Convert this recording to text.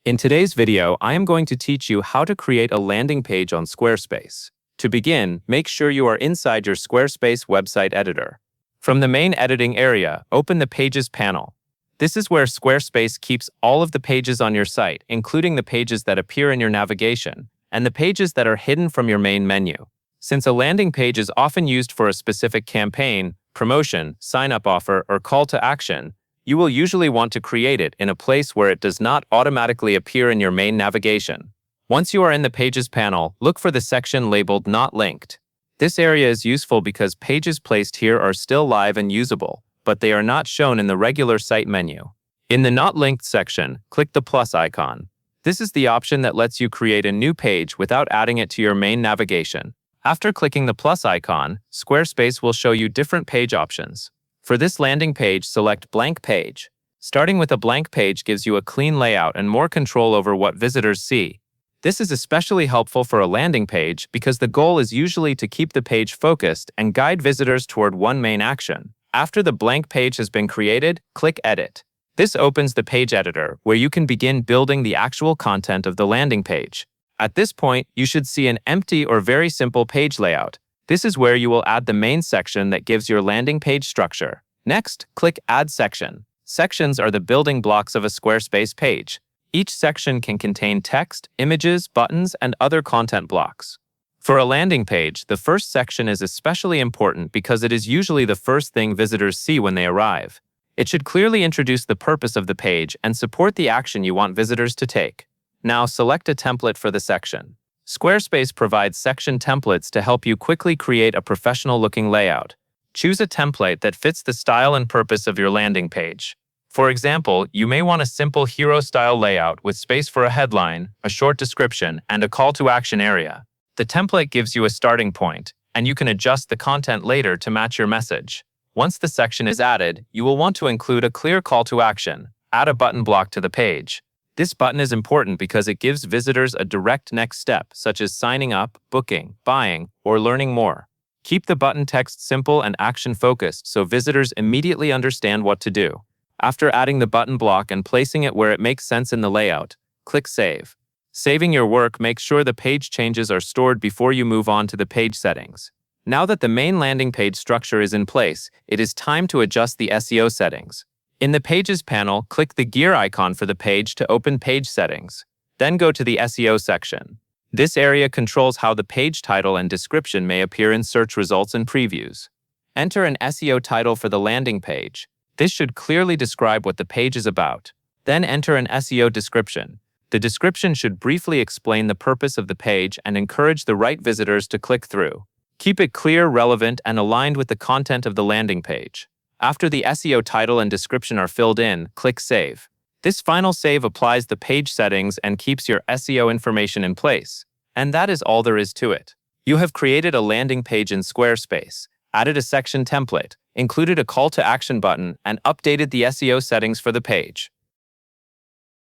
In today's video, I am going to teach you how to create a landing page on Squarespace. To begin, make sure you are inside your Squarespace website editor. From the main editing area, open the Pages panel. This is where Squarespace keeps all of the pages on your site, including the pages that appear in your navigation, and the pages that are hidden from your main menu. Since a landing page is often used for a specific campaign, promotion, sign-up offer, or call to action, you will usually want to create it in a place where it does not automatically appear in your main navigation. Once you are in the Pages panel, look for the section labeled Not Linked. This area is useful because pages placed here are still live and usable, but they are not shown in the regular site menu. In the Not Linked section, click the plus icon. This is the option that lets you create a new page without adding it to your main navigation. After clicking the plus icon, Squarespace will show you different page options. For this landing page, select Blank Page. Starting with a blank page gives you a clean layout and more control over what visitors see. This is especially helpful for a landing page because the goal is usually to keep the page focused and guide visitors toward one main action. After the blank page has been created, click Edit. This opens the page editor, where you can begin building the actual content of the landing page. At this point, you should see an empty or very simple page layout. This is where you will add the main section that gives your landing page structure. Next, click Add Section. Sections are the building blocks of a Squarespace page. Each section can contain text, images, buttons, and other content blocks. For a landing page, the first section is especially important because it is usually the first thing visitors see when they arrive. It should clearly introduce the purpose of the page and support the action you want visitors to take. Now, select a template for the section. Squarespace provides section templates to help you quickly create a professional-looking layout. Choose a template that fits the style and purpose of your landing page. For example, you may want a simple hero-style layout with space for a headline, a short description, and a call-to-action area. The template gives you a starting point, and you can adjust the content later to match your message. Once the section is added, you will want to include a clear call to action. Add a button block to the page. This button is important because it gives visitors a direct next step, such as signing up, booking, buying, or learning more. Keep the button text simple and action-focused so visitors immediately understand what to do. After adding the button block and placing it where it makes sense in the layout, click Save. Saving your work makes sure the page changes are stored before you move on to the page settings. Now that the main landing page structure is in place, it is time to adjust the SEO settings. In the Pages panel, click the gear icon for the page to open page settings. Then go to the SEO section. This area controls how the page title and description may appear in search results and previews. Enter an SEO title for the landing page. This should clearly describe what the page is about. Then enter an SEO description. The description should briefly explain the purpose of the page and encourage the right visitors to click through. Keep it clear, relevant, and aligned with the content of the landing page. After the SEO title and description are filled in, click Save. This final save applies the page settings and keeps your SEO information in place. And that is all there is to it. You have created a landing page in Squarespace, added a section template, included a call to action button, and updated the SEO settings for the page.